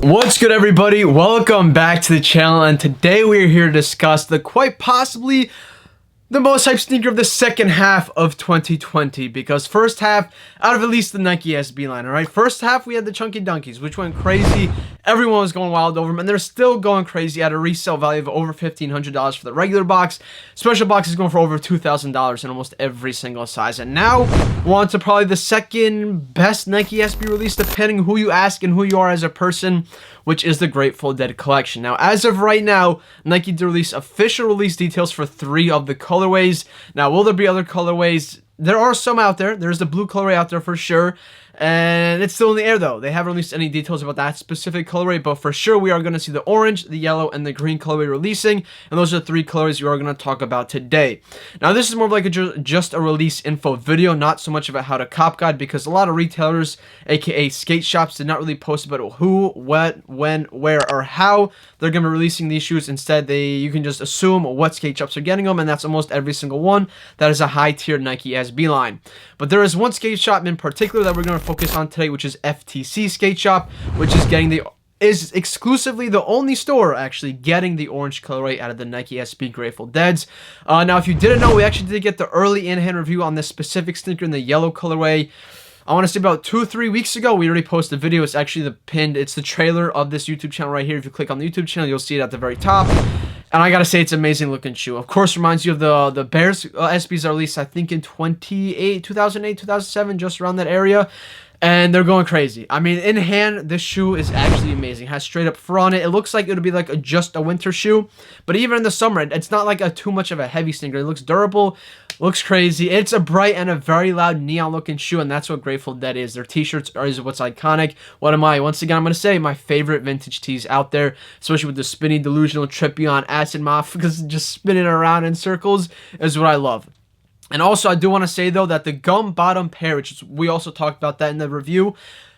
What's good, everybody? Welcome back to the channel, and today we're here to discuss the quite possibly the most hyped sneaker of the second half of 2020, because first half, out of at least the NikeSB line, alright? First half, we had the Chunky Dunkies, which went crazy. Everyone was going wild over them, and they're still going crazy at a resale value of over $1,500 for the regular box. Special box is going for over $2,000 in almost every single size. And now, we're on to probably the second best NikeSB release, depending who you ask and who you are as a person, which is the Grateful Dead collection. Now, as of right now, Nike did release official release details for 3 of the colorways. Now, will there be other colorways? There are some out there. There's the blue colorway out there for sure. And it's still in the air, though. They haven't released any details about that specific colorway, but for sure we are going to see the orange, the yellow, and the green colorway releasing, and those are the 3 colors we are going to talk about today. Now, this is more of like just a release info video, not so much about how to cop guide, because a lot of retailers, aka skate shops, did not really post about who, what, when, where, or how they're going to be releasing these shoes. Instead, you can just assume what skate shops are getting them, and that's almost every single one that is a high-tier NikeSB line. But there is one skate shop in particular that we're going to focus on today, which is FTC Skate Shop, which is exclusively the only store actually getting the orange colorway out of the NikeSB Grateful Deads. Now, if you didn't know, we actually did get the early in-hand review on this specific sneaker in the yellow colorway. I want to say about 2 or 3 weeks ago. We already posted a video. It's actually it's the trailer of this YouTube channel right here. If you click on the YouTube channel, you'll see it at the very top. And I gotta say, it's an amazing looking shoe. Of course, reminds you of the Bears SBs that are released, I think, in 2008, 2007, just around that area. And they're going crazy. I mean, in hand, this shoe is actually amazing. It has straight up fur on it. It looks like it would be like just a winter shoe. But even in the summer, it's not like too much of a heavy sneaker. It looks durable, looks crazy. It's a bright and a very loud neon looking shoe, and that's what Grateful Dead is. Their t-shirts is what's iconic. What am I? Once again, I'm going to say my favorite vintage tees out there, especially with the spinny, delusional, trippy on acid moth, because just spinning around in circles is what I love. And also, I do want to say, though, that the gum bottom pair, we also talked about that in the review.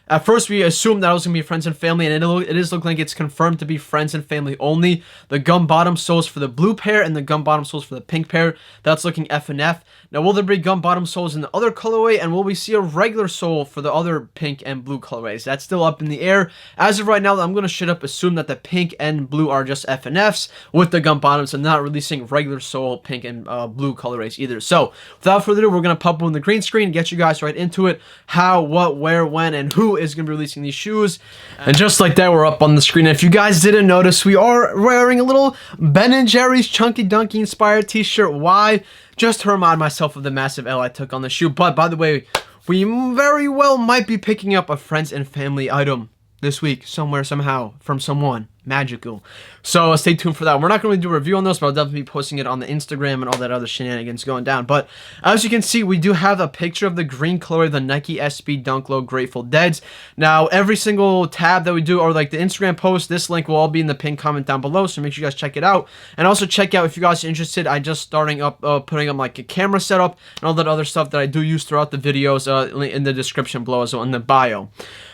At first, we assumed that it was going to be friends and family, and it is looking like it's confirmed to be friends and family only. The gum bottom soles for the blue pair and the gum bottom soles for the pink pair. That's looking F and F. Now, will there be gum bottom soles in the other colorway, and will we see a regular sole for the other pink and blue colorways? That's still up in the air. As of right now, I'm going to straight up assume that the pink and blue are just F and Fs with the gum bottoms, and not releasing regular sole pink and blue colorways either. So, without further ado, we're going to pop on the green screen and get you guys right into it. How, what, where, when, and who is going to be releasing these shoes. And just like that, we're up on the screen. And if you guys didn't notice, we are wearing a little Ben & Jerry's Chunky Dunky inspired t-shirt. Why? Just to remind myself of the massive L I took on the shoe. But by the way, we very well might be picking up a friends and family item this week, somewhere, somehow, from someone magical. So stay tuned for that. We're not going to do a review on those, but I'll definitely be posting it on the Instagram and all that other shenanigans going down. But as you can see, we do have a picture of the green color of the NikeSB Dunk Low Grateful Deads. Now, every single tab that we do, or like the Instagram post, this link will all be in the pinned comment down below, so make sure you guys check it out. And also check out, if you guys are interested, I just starting up, putting up like a camera setup and all that other stuff that I do use throughout the videos in the description below as well, in the bio.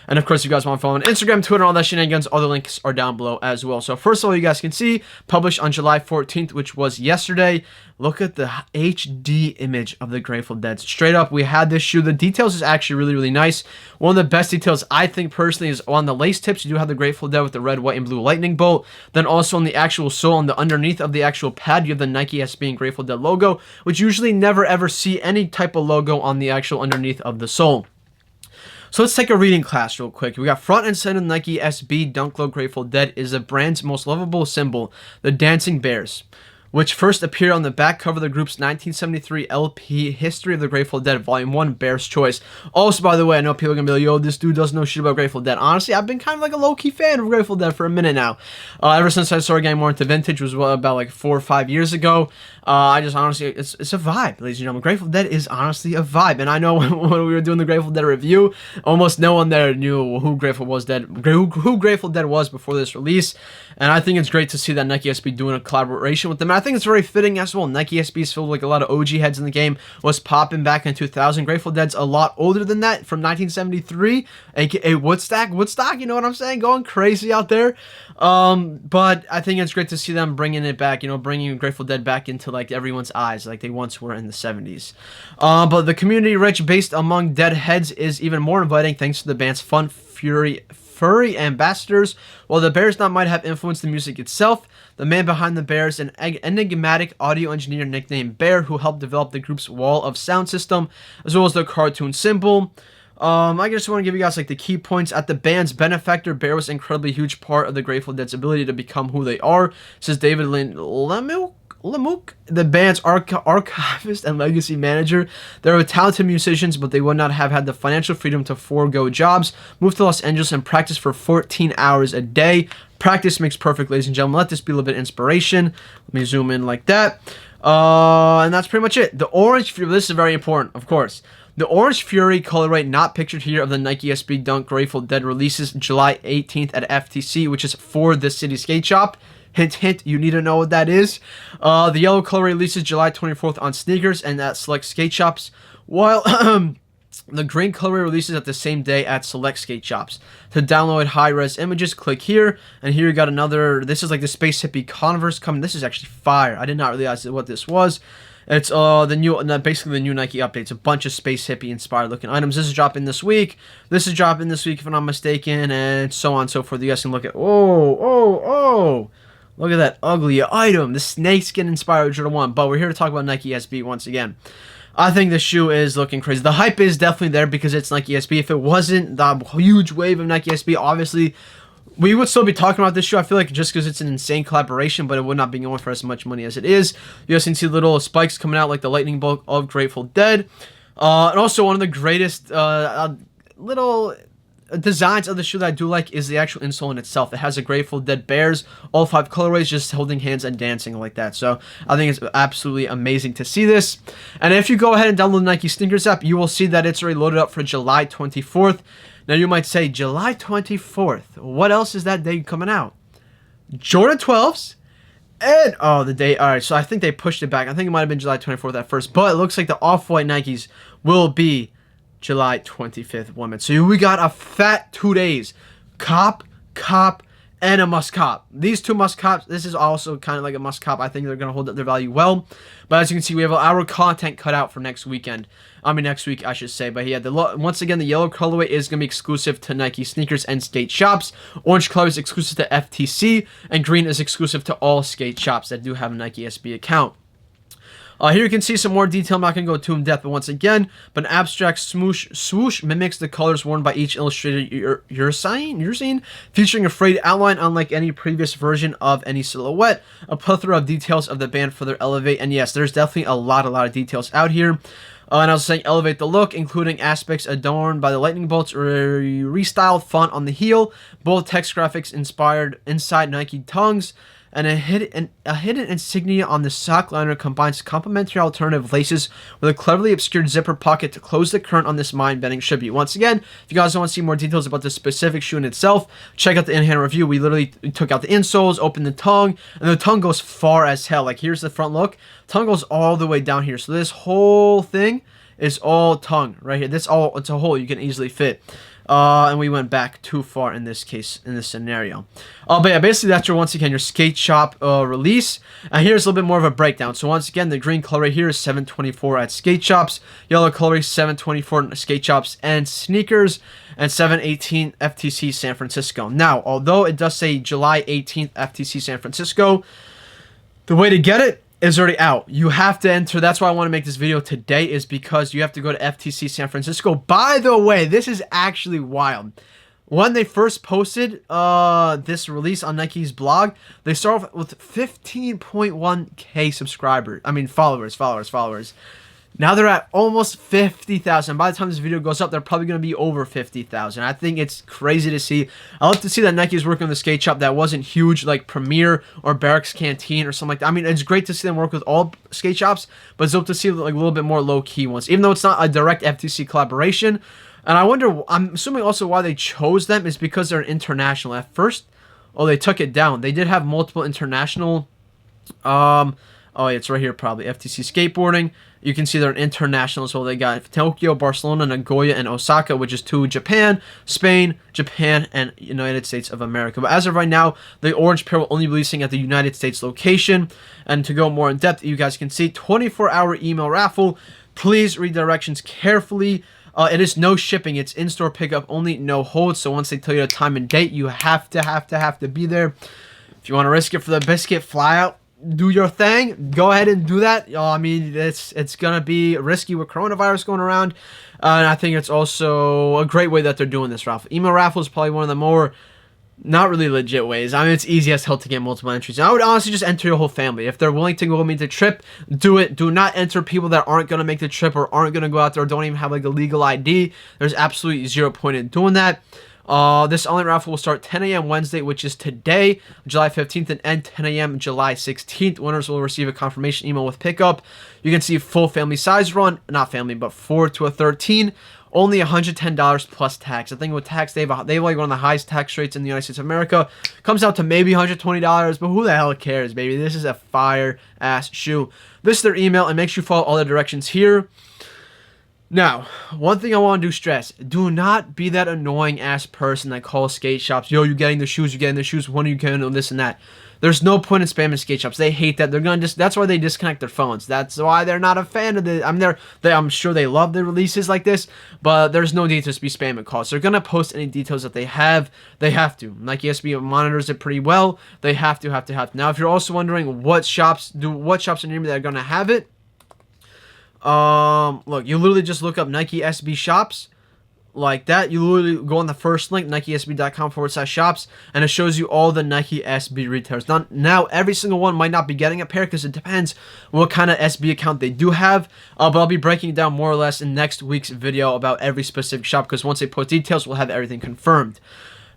And of course, if you guys want to follow on Instagram, Twitter, and all that shenanigans, all the links are down below as well. So first of all, you guys can see, published on July 14th, which was yesterday. Look at the HD image of the Grateful Dead. Straight up, we had this shoe. The details is actually really, really nice. One of the best details, I think, personally, is on the lace tips. You do have the Grateful Dead with the red, white, and blue lightning bolt. Then also on the actual sole, on the underneath of the actual pad, you have the NikeSB and Grateful Dead logo, which usually never ever see any type of logo on the actual underneath of the sole. So let's take a reading class real quick. We got front and center NikeSB Dunk Low Grateful Dead is the brand's most lovable symbol, the Dancing Bears, which first appeared on the back cover of the group's 1973 LP History of the Grateful Dead, Volume 1, Bear's Choice. Also, by the way, I know people are going to be like, yo, this dude doesn't know shit about Grateful Dead. Honestly, I've been kind of like a low-key fan of Grateful Dead for a minute now. Ever since I started getting more into vintage, was about like 4 or 5 years ago. I just honestly, it's a vibe, ladies and gentlemen. Grateful Dead is honestly a vibe. And I know when we were doing the Grateful Dead review, almost no one there knew who Grateful Dead was before this release. And I think it's great to see that NikeSB doing a collaboration with them. And I think it's very fitting as well. NikeSB is filled with like a lot of OG heads in the game. Was popping back in 2000. Grateful Dead's a lot older than that, from 1973, aka Woodstock. You know what I'm saying? Going crazy out there. But I think it's great to see them bringing it back. You know, bringing Grateful Dead back into like everyone's eyes, like they once were in the 70s. But the community rich based among dead heads is even more inviting, thanks to the band's fun, furry ambassadors. While the Bears not might have influenced the music itself, the man behind the Bears, an enigmatic audio engineer nicknamed Bear, who helped develop the group's wall of sound system, as well as the cartoon symbol. I just want to give you guys like the key points. At the band's benefactor, Bear was an incredibly huge part of the Grateful Dead's ability to become who they are, says David Lemook, the band's archivist and legacy manager. They were talented musicians, but they would not have had the financial freedom to forego jobs, move to Los Angeles, and practice for 14 hours a day. Practice makes perfect, ladies and gentlemen. Let this be a little bit of inspiration. Let me zoom in like that. And that's pretty much it. The Orange Fury, this is very important, of course. The Orange Fury colorway, not pictured here, of the NikeSB Dunk Grateful Dead releases July 18th at FTC, which is for the City Skate Shop. Hint, hint, you need to know what that is. The yellow colorway releases July 24th on sneakers and at select skate shops, while the green colorway releases at the same day at select skate shops. To download high-res images, click here, and here you got another. This is like the Space Hippie Converse coming. This is actually fire. I did not realize what this was. It's basically the new Nike updates, a bunch of Space Hippie inspired looking items. This is dropping this week. This is dropping this week, if I'm not mistaken, and so on and so forth. You guys can look at. Oh! Look at that ugly item, the snakeskin inspired Jordan 1. But we're here to talk about NikeSB once again. I think the shoe is looking crazy. The hype is definitely there because it's NikeSB. If it wasn't the huge wave of NikeSB, obviously we would still be talking about this shoe. I feel like just because it's an insane collaboration, but it would not be going for as much money as it is. You guys can see little spikes coming out like the lightning bolt of Grateful Dead. And also one of the greatest little designs of the shoe that I do like is the actual insole in itself. It has a Grateful Dead Bears, all 5 colorways, just holding hands and dancing like that. So I think it's absolutely amazing to see this. And if you go ahead and download the Nike SNKRS app, you will see that it's already loaded up for July 24th. Now you might say, July 24th, what else is that day coming out? Jordan 12s and the day. All right, so I think they pushed it back. I think it might have been July 24th at first, but it looks like the off-white Nikes will be July 25th, woman. So we got a fat 2 days. Cop, and a must cop. These two must cops. This is also kind of like a must cop. I think they're going to hold up their value well. But as you can see, we have our content cut out for next weekend. Next week, I should say. But yeah, once again, the yellow colorway is going to be exclusive to Nike sneakers and skate shops. Orange color is exclusive to FTC. And green is exclusive to all skate shops that do have a NikeSB account. Here you can see some more detail. I'm not going to go too in depth, but once again, an abstract swoosh mimics the colors worn by each illustrated Ursine, featuring a frayed outline unlike any previous version of any silhouette. A plethora of details of the band further elevate, and yes, there's definitely a lot of details out here. And I was saying elevate the look, including aspects adorned by the lightning bolts or restyled font on the heel, bold text graphics inspired inside Nike tongues, and a hidden insignia on the sock liner combines complementary alternative laces with a cleverly obscured zipper pocket to close the current on this mind-bending tribute. Once again, if you guys want to see more details about the specific shoe in itself, check out the in-hand review. We literally took out the insoles, opened the tongue, and the tongue goes far as hell. Like, here's the front look. Tongue goes all the way down here. So this whole thing is all tongue right here. It's a hole you can easily fit. And we went back too far in this case, in this scenario. But yeah, basically that's once again your skate shop release. And here's a little bit more of a breakdown. So once again, the green color right here is $724 at skate shops. Yellow color is $724 at skate shops and sneakers, and $718 FTC San Francisco. Now, although it does say July 18th FTC San Francisco, the way to get it is already out. You have to enter. That's why I want to make this video today, is because you have to go to FTC San Francisco. By the way, this is actually wild. When they first posted this release on Nike's blog, they started off with 15.1k followers. Now they're at almost 50,000. By the time this video goes up, they're probably going to be over 50,000. I think it's crazy to see. I love to see that Nike is working on the skate shop that wasn't huge, like Premier or Barracks Canteen or something like that. I mean, it's great to see them work with all skate shops, but it's dope to see like a little bit more low-key ones, even though it's not a direct FTC collaboration. And I wonder, I'm assuming also why they chose them is because they're international. At first, they took it down. They did have multiple international, it's right here probably, FTC Skateboarding. You can see they're international as well. They got Tokyo, Barcelona, Nagoya, and Osaka, which is to Japan, Spain, Japan, and United States of America. But as of right now, the orange pair will only be releasing at the United States location. And to go more in depth, you guys can see 24-hour email raffle. Please read directions carefully. It is no shipping. It's in-store pickup only, no hold. So once they tell you the time and date, you have to be there. If you want to risk it for the biscuit, fly out, do your thing. Go ahead and do that. I mean, it's gonna be risky with coronavirus going around, and I think it's also a great way that they're doing this raffle. Email raffle is probably one of the more not really legit ways. I mean, it's easy as hell to get multiple entries. And I would honestly just enter your whole family. If they're willing to go make the trip, do it. Do not enter people that aren't going to make the trip or aren't going to go out there or don't even have like a legal ID. There's absolutely zero point in doing that. This online raffle will start 10 a.m. Wednesday, which is today, July 15th, and end 10 a.m. July 16th. Winners will receive a confirmation email with pickup. You can see full family size run, not family, but 4 to a 13. Only $110 plus tax. I think with tax, they have like one of the highest tax rates in the United States of America. Comes out to maybe $120, but who the hell cares, baby? This is a fire-ass shoe. This is their email, and make sure you follow all the directions here. Now, one thing I want to stress, do not be that annoying-ass person that calls skate shops, yo, you getting the shoes, when are you getting them, this and that. There's no point in spamming skate shops. They hate that. They're gonna that's why they disconnect their phones. That's why they're not a fan of the. I'm sure they love the releases like this, but there's no need to just be spamming calls. They're gonna post any details that they have. They have to. NikeSB monitors it pretty well. They have to. Now, if you're also wondering what shops are near me that are gonna have it, look, you literally just look up NikeSB shops. Like that, you literally go on the first link, NikeSB.com/shops, and it shows you all the NikeSB retailers. Now, every single one might not be getting a pair because it depends what kind of SB account they do have. But I'll be breaking it down more or less in next week's video about every specific shop because once they post details, we'll have everything confirmed.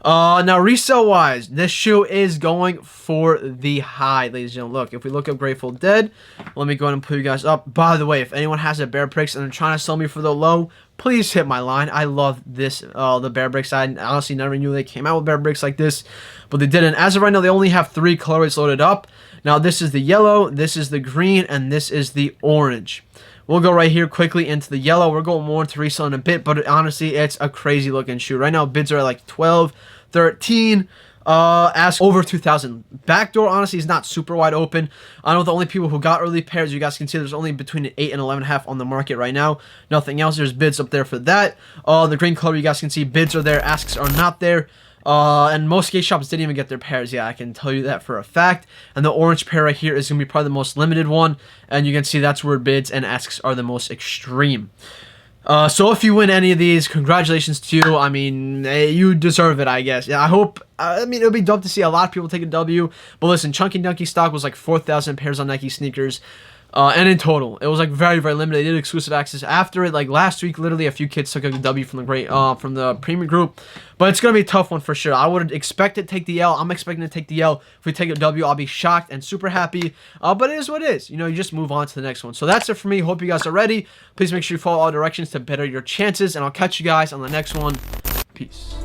Now, resale-wise, this shoe is going for the high, ladies and gentlemen. Look, if we look up Grateful Dead, let me go ahead and pull you guys up. By the way, if anyone has a Bear Bricks and they're trying to sell me for the low, please hit my line. I love this, the Bear Bricks. I honestly never knew they came out with Bear Bricks like this, but they didn't. As of right now, they only have 3 colorways loaded up. Now, this is the yellow, this is the green, and this is the orange. We'll go right here quickly into the yellow. We're going more into resale in a bit, but honestly, it's a crazy looking shoe. Right now, bids are at like 12, 13, ask over 2,000. Backdoor, honestly, is not super wide open. I know the only people who got early pairs, you guys can see there's only between 8 and 11.5 on the market right now. Nothing else. There's bids up there for that. The green color, you guys can see bids are there, asks are not there. And most skate shops didn't even get their pairs. Yeah, I can tell you that for a fact. And the orange pair right here is going to be probably the most limited one. And you can see that's where bids and asks are the most extreme. So if you win any of these, congratulations to you. I mean, you deserve it, I guess. Yeah, I mean, it would be dope to see a lot of people take a W. But listen, Chunky Dunky stock was like 4,000 pairs on Nike sneakers. And in total, it was like very, very limited. They did exclusive access after it. Like last week, literally a few kids took a W from the premium group. But it's gonna be a tough one for sure. I would expect it to take the L. I'm expecting to take the L. If we take a W, I'll be shocked and super happy. But it is what it is. You know, you just move on to the next one. So that's it for me. Hope you guys are ready. Please make sure you follow all directions to better your chances. And I'll catch you guys on the next one. Peace.